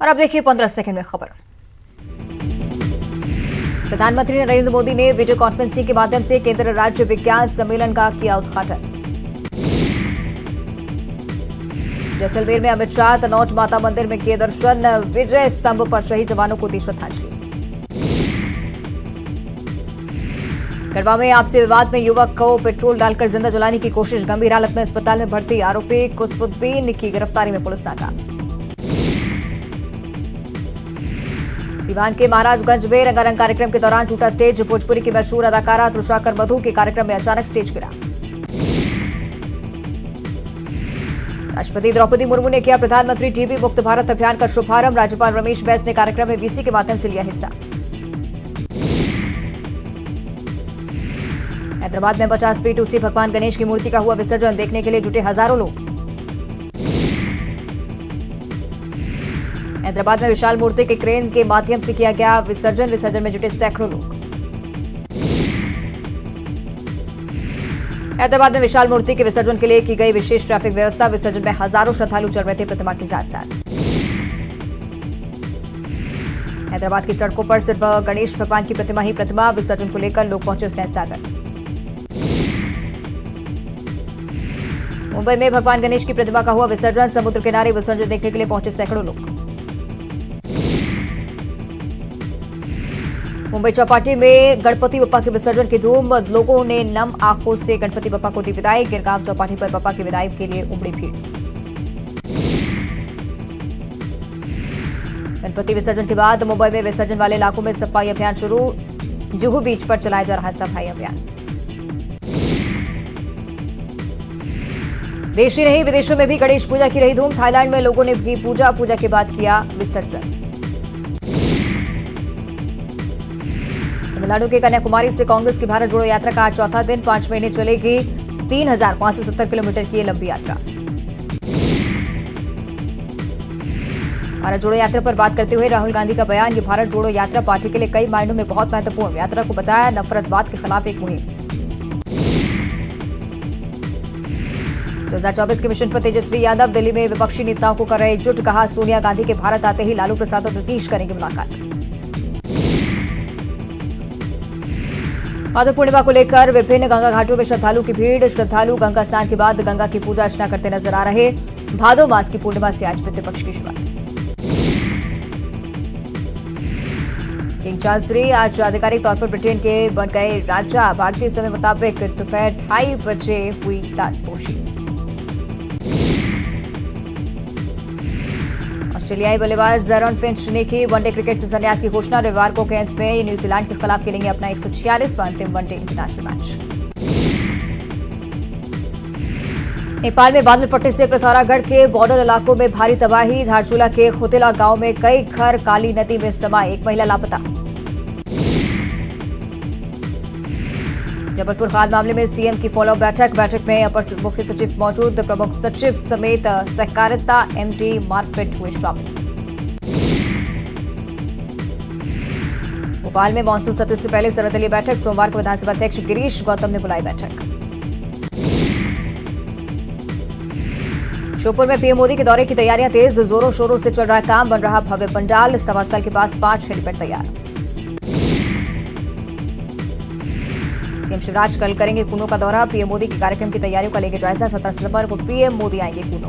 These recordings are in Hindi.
और अब देखिए 15 सेकंड में खबर। प्रधानमंत्री नरेंद्र मोदी ने वीडियो कॉन्फ्रेंसिंग के माध्यम से केंद्र राज्य विज्ञान सम्मेलन का किया उद्घाटन। जैसलमेर में अमित शाह तनौज माता मंदिर में किए दर्शन। विजय स्तंभ पर शहीद जवानों को दी श्रद्धांजलि। गढ़वा में आपसी विवाद में युवक को पेट्रोल डालकर जिंदा जलाने की कोशिश, गंभीर हालत में अस्पताल में भर्ती। आरोपी कुसबुद्दीन की गिरफ्तारी में पुलिस नाकाम। सीवान के महाराजगंज में रंगारंग कार्यक्रम के दौरान टूटा स्टेज। भोजपुरी की मशहूर अदाकारा तुषाकर मधु के कार्यक्रम में अचानक स्टेज गिरा। राष्ट्रपति द्रौपदी मुर्मू ने किया प्रधानमंत्री टीबी मुक्त भारत अभियान का शुभारंभ। राज्यपाल रमेश बैस ने कार्यक्रम में वीसी के माध्यम से लिया हिस्सा। हैदराबाद में 50 फीट ऊंची भगवान गणेश की मूर्ति का हुआ विसर्जन। देखने के लिए जुटे हजारों लोग। हैदराबाद में विशाल मूर्ति के क्रेन के माध्यम से किया गया विसर्जन। विसर्जन में जुटे सैकड़ों लोग। हैदराबाद में विशाल मूर्ति के विसर्जन के लिए की गई विशेष ट्रैफिक व्यवस्था। विसर्जन में हजारों श्रद्धालु चल रहे थे प्रतिमा के साथ साथ। हैदराबाद की सड़कों पर सिर्फ गणेश भगवान की प्रतिमा ही प्रतिमा। विसर्जन को लेकर लोग पहुंचे हुसैन सागर। मुंबई में भगवान गणेश की प्रतिमा का हुआ विसर्जन। समुद्र किनारे विसर्जन देखने के लिए पहुंचे सैकड़ों लोग। मुंबई चौपाटी में गणपति बप्पा के विसर्जन की धूम। लोगों ने नम आंखों से गणपति बप्पा को दी विदाई। गिरगांव चौपाटी पर बप्पा की विदाई के लिए उमड़ी भीड़। गणपति विसर्जन के बाद मुंबई में विसर्जन वाले इलाकों में सफाई अभियान शुरू। जुहू बीच पर चलाया जा रहा सफाई अभियान। देश ही नहीं विदेशों में भी गणेश पूजा की रही धूम। थाईलैंड में लोगों ने भी पूजा के बाद किया विसर्जन। तमिलनाडु के कन्याकुमारी से कांग्रेस की भारत जोड़ो यात्रा का आज चौथा दिन। 5 महीने चलेगी 3,570 किलोमीटर की ये लंबी यात्रा। भारत जोड़ो यात्रा पर बात करते हुए राहुल गांधी का बयान। ये भारत जोड़ो यात्रा पार्टी के लिए कई मायनों में बहुत महत्वपूर्ण। यात्रा को बताया नफरतवाद के खिलाफ एक मुहिम। 2024 के मिशन पर तेजस्वी यादव दिल्ली में विपक्षी नेताओं को कर रहे एकजुट। कहा सोनिया गांधी के भारत आते ही लालू प्रसाद और नीतीश करेंगे मुलाकात। भादो पूर्णिमा को लेकर विभिन्न गंगा घाटों में श्रद्धालु की भीड़। श्रद्धालु गंगा स्नान के बाद गंगा की पूजा अर्चना करते नजर आ रहे। भादो मास की पूर्णिमा से आज पितृपक्ष की शुरुआत। किंग चार्ल्स III आज आधिकारिक तौर पर ब्रिटेन के बन गए राजा। भारतीय समय मुताबिक दोपहर 2:30 बजे हुई ताजपोशी। ऑस्ट्रेलियाई बल्लेबाज जैरन फिंच ने की वनडे क्रिकेट से संन्यास की घोषणा। रविवार को केयर्न्स में न्यूजीलैंड के खिलाफ खेलेंगे अपना 146वां अंतिम वनडे इंटरनेशनल मैच। नेपाल में बादल फटने से पिथौरागढ़ के बॉर्डर इलाकों में भारी तबाही। धारचूला के खुतेला गांव में कई घर काली नदी में समाये। एक महिला लापता। जबलपुर खाद मामले में सीएम की फॉलोअप बैठक में अपर मुख्य सचिव मौजूद। प्रमुख सचिव समेत सहकारिता एमडी मार्कफेड हुए शामिल। भोपाल में मानसून सत्र से पहले सर्वदलीय बैठक। सोमवार को विधानसभा अध्यक्ष गिरीश गौतम ने बुलाई बैठक। श्योपुर में पीएम मोदी के दौरे की तैयारियां तेज। जोरों शोरों से चल रहा काम। बन रहा भव्य पंडाल। सभा स्थल के पास 5 हेलीपैड तैयार। सीएम शिवराज कल करेंगे कूनो का दौरा। पीएम मोदी के कार्यक्रम की तैयारियों का लेंगे जायजा। 17 सितंबर को पीएम मोदी आएंगे कूनो।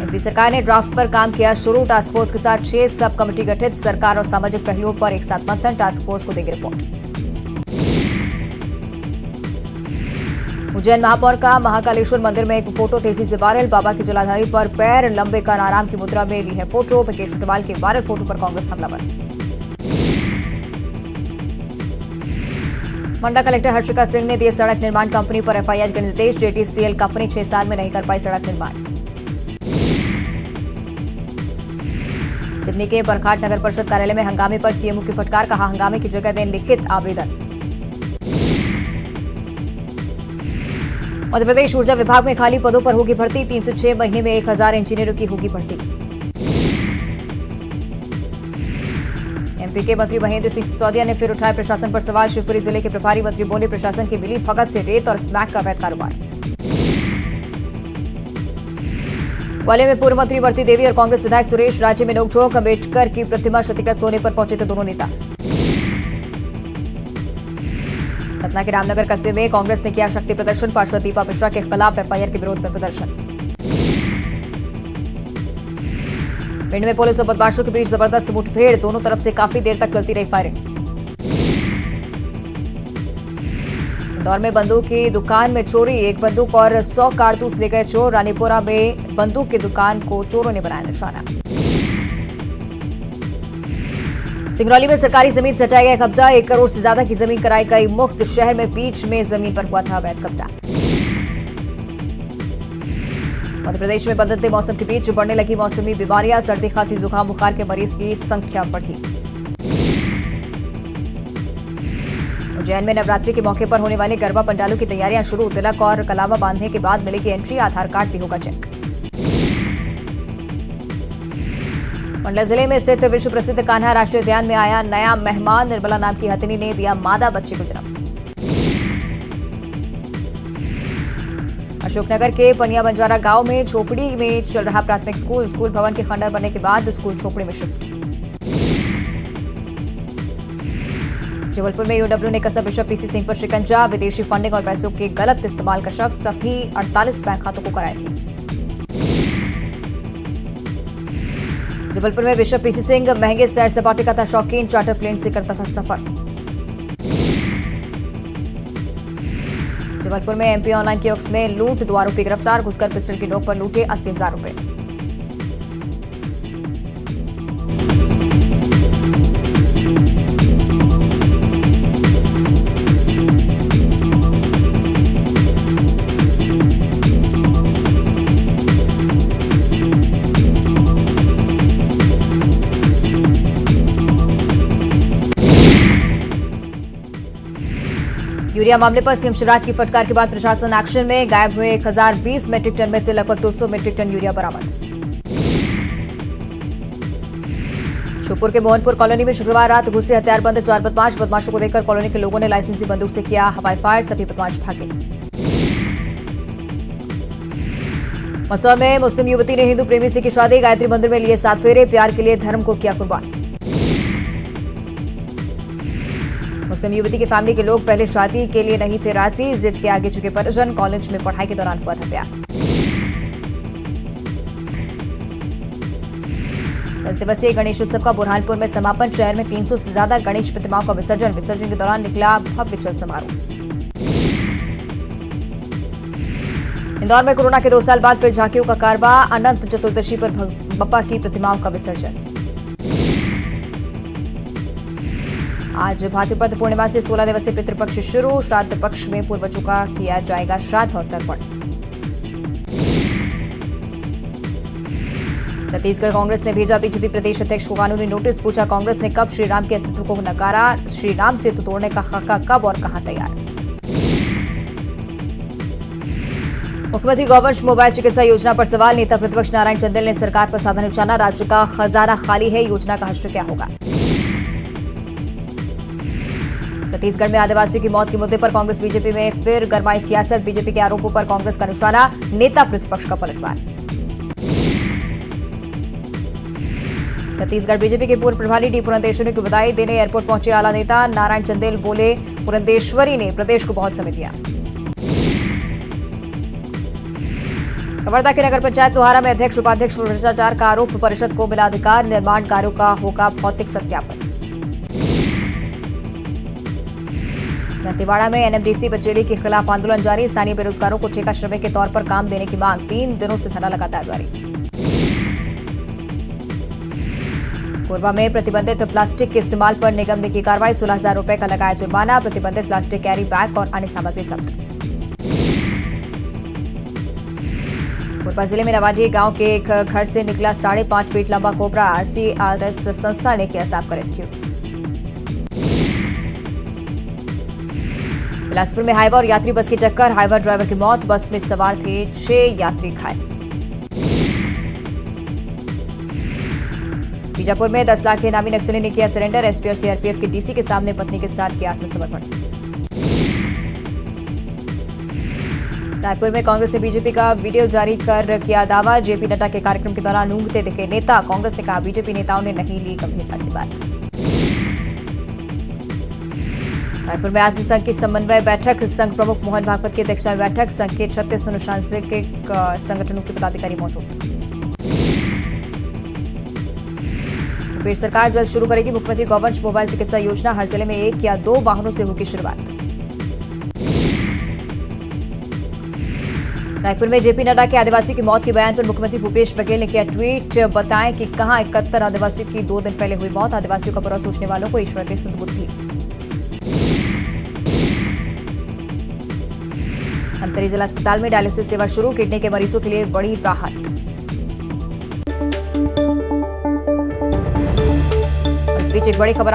एमपी सरकार ने ड्राफ्ट पर काम किया शुरू। टास्क फोर्स के साथ 6 सब कमेटी गठित। सरकार और सामाजिक पहलुओं पर एक साथ मंथन। टास्क फोर्स को देंगे रिपोर्ट। उज्जैन महापौर का महाकालेश्वर मंदिर में एक फोटो तेजी से वायरल। बाबा की जलाधारी पर पैर लंबे कर आराम की मुद्रा में ली है फोटो। विकेश अग्रवाल के वायरल फोटो पर कांग्रेस हमलावर। मंडला कलेक्टर हर्षिका सिंह ने दिए सड़क निर्माण कंपनी पर एफआईआर के निर्देश। जेटीसीएल कंपनी 6 साल में नहीं कर पाई सड़क निर्माण। सिडनी के बरघाट नगर परिषद कार्यालय में हंगामे पर सीएमओ की फटकार। कहा हंगामे की जगह दें लिखित आवेदन। मध्य प्रदेश ऊर्जा विभाग में खाली पदों पर होगी भर्ती। 3 से 6 महीने में 1000 इंजीनियरों की होगी भर्ती। एमपी के मंत्री महेंद्र सिंह सिसोदिया ने फिर उठाए प्रशासन पर सवाल। शिवपुरी जिले के प्रभारी मंत्री बोले प्रशासन की मिली भगत से रेत और स्मैक का अवैध कारोबार। ग्वालियर में पूर्व मंत्री इमरती देवी और कांग्रेस विधायक सुरेश राज्य में नोकझोंक। अम्बेडकर की प्रतिमा क्षतिग्रस्त होने पर पहुंचे थे दोनों नेता। सतना के रामनगर कस्बे में कांग्रेस ने किया शक्ति प्रदर्शन। पार्षद दीपा मिश्रा के खिलाफ एफआईआर के विरोध में प्रदर्शन। पिंड में पुलिस और बदमाशों के बीच जबरदस्त मुठभेड़। दोनों तरफ से काफी देर तक चलती रही फायरिंग। इंदौर में बंदूक की दुकान में चोरी। एक बंदूक और 100 कारतूस ले गए चोर। रानीपुरा में बंदूक की दुकान को चोरों ने बनाया निशाना। सिंगरौली में सरकारी जमीन से हटाया गया कब्जा। 1 करोड़ से ज्यादा की जमीन कराई गई मुक्त। शहर में बीच में जमीन पर हुआ था अवैध कब्जा। मध्य प्रदेश में बदलते मौसम के बीच बढ़ने लगी मौसमी बीमारियां। सर्दी, खांसी, जुकाम, बुखार के मरीज की संख्या बढ़ी। उज्जैन में नवरात्रि के मौके पर होने वाले गरबा पंडालों की तैयारियां शुरू। तिलक और कलावा बांधने के बाद मिलेगी एंट्री। आधार कार्ड भी होगा चेक। मंडला जिले में स्थित विश्व प्रसिद्ध कान्हा राष्ट्रीय उद्यान में आया नया मेहमान। निर्मला नाम की हथिनी ने दिया मादा बच्चे को जन्म। अशोकनगर के पनिया बंजारा गांव में झोपड़ी में चल रहा प्राथमिक स्कूल। स्कूल भवन के खंडर बनने के बाद स्कूल झोपड़ी में शिफ्ट। जबलपुर में यूडब्ल्यू ने कसा बिशप पीसी सिंह पर शिकंजा। विदेशी फंडिंग और पैसों के गलत इस्तेमाल का शव। सभी 48 बैंक खातों को कराया सीज। जबलपुर में बिशप पीसी सिंह महंगे सैर सपाटे का था शौकीन। चार्टर प्लेन से करता था सफर। जबलपुर में एमपी ऑनलाइन कियोस्क में लूट। 2 आरोपी गिरफ्तार। घुसकर पिस्टल की नोक पर लूटे 80,000 रुपए। यूरिया मामले पर सीएम शिवराज की फटकार के बाद प्रशासन एक्शन में। गायब हुए 1020 मीट्रिक टन में से लगभग 200 मीट्रिक टन यूरिया बरामद। श्योपुर के मोहनपुर कॉलोनी में शुक्रवार रात घुसे हथियारबंद 4 बदमाश। बदमाशों को देखकर कॉलोनी के लोगों ने लाइसेंसी बंदूक से किया हवाई फायर। सभी बदमाश भागे। मंदसौर में मुस्लिम युवती ने हिंदू प्रेमी से की शादी। गायत्री मंदिर में लिए 7 फेरे। प्यार के लिए धर्म को किया कुर्बान। मुस्लिम युवती की फैमिली के लोग पहले शादी के लिए नहीं थे राजी। जिद के आगे झुके परिजन। कॉलेज में पढ़ाई के दौरान हुआ था प्यार। 10 दिवसीय गणेश उत्सव का बुरहानपुर में समापन। शहर में 300 से ज्यादा गणेश प्रतिमाओं का विसर्जन। विसर्जन के दौरान निकला भव्य चल समारोह। इंदौर में कोरोना के 2 साल बाद फिर झांकियों का कारवा। अनंत चतुर्दशी पर बप्पा की प्रतिमाओं का विसर्जन। आज भाद्रपद पूर्णिमा से 16 दिवसीय पितृपक्ष शुरू। श्राद्ध पक्ष में पूर्वजों का किया जाएगा श्राद्ध और तर्पण। छत्तीसगढ़ कांग्रेस ने भेजा बीजेपी प्रदेश अध्यक्ष को कानूनी नोटिस। पूछा कांग्रेस ने कब श्रीराम के अस्तित्व को नकारा। श्रीराम सेतु तोड़ने का खाका कब और कहां तैयार। मुख्यमंत्री गौवंश मोबाइल चिकित्सा योजना पर सवाल। नेता प्रतिपक्ष नारायण चंदेल ने सरकार पर साधा निशाना। राज्य का खजाना खाली है। योजना का हश्र क्या होगा। छत्तीसगढ़ में आदिवासियों की मौत के मुद्दे पर कांग्रेस बीजेपी में फिर गरमाई सियासत। बीजेपी के आरोपों पर कांग्रेस का निशाना। नेता प्रतिपक्ष का पलटवार। छत्तीसगढ़ बीजेपी के पूर्व प्रभारी डी पुरंदेश्वरी को बधाई देने एयरपोर्ट पहुंचे आला नेता। नारायण चंदेल बोले पुरंदेश्वरी ने प्रदेश को बहुत समय दिया। कवर्धा के नगर पंचायत लोहारा में अध्यक्ष उपाध्यक्ष पर भ्रष्टाचार का आरोप। परिषद को मिला अधिकार। निर्माण कार्यों का होगा भौतिक सत्यापन। दंतेवाड़ा में एनएमडीसी बचेली के खिलाफ आंदोलन जारी। स्थानीय बेरोजगारों को ठेका श्रमिक के तौर पर काम देने की मांग। 3 दिनों से धरना लगातार जारी। कोरबा में प्रतिबंधित प्लास्टिक के इस्तेमाल पर निगम ने की कार्रवाई। 16,000 रुपए का लगाया जुर्माना। प्रतिबंधित प्लास्टिक कैरी बैग और अन्य सामग्री जब्त। कोरबा जिले में नवाडी गांव के एक घर से निकला 5.5 फीट लंबा कोबरा। आरसीआरएस संस्था ने किया सांप का रेस्क्यू। बिलासपुर में हाईवा और यात्री बस की टक्कर। हाईवा ड्राइवर की मौत। बस में सवार थे 6 यात्री घायल। बीजापुर में 10 लाख के इनामी नक्सली ने किया सरेंडर। एसपी और सीआरपीएफ के डीसी के सामने पत्नी के साथ किया आत्मसमर्पण। रायपुर में कांग्रेस ने बीजेपी का वीडियो जारी कर किया दावा। जेपी नड्डा के कार्यक्रम के दौरान ऊँघते दिखे नेता। कांग्रेस ने कहा बीजेपी नेताओं ने नहीं ली गंभीरता से बात। रायपुर में आज संघ की समन्वय बैठक। संघ प्रमुख मोहन भागवत की अध्यक्षता में बैठक। संघ के 36 अनुशासनिक संगठनों के पदाधिकारी मौजूद। यूपी सरकार जल्द शुरू करेगी मुख्यमंत्री गौवंश मोबाइल चिकित्सा योजना। हर जिले में 1 या 2 वाहनों से होगी शुरुआत। रायपुर में जेपी नड्डा के आदिवासियों की मौत के बयान पर मुख्यमंत्री भूपेश बघेल ने किया ट्वीट। बताएं कि कहां 71 आदिवासियों की 2 दिन पहले हुई मौत। आदिवासियों का बुरा सोचने वालों को ईश्वर दे सद्बुद्धि। धमतरी जिला अस्पताल में डायलिसिस सेवा शुरू। किडनी के मरीजों के लिए बड़ी राहत। इस बीच एक बड़ी खबर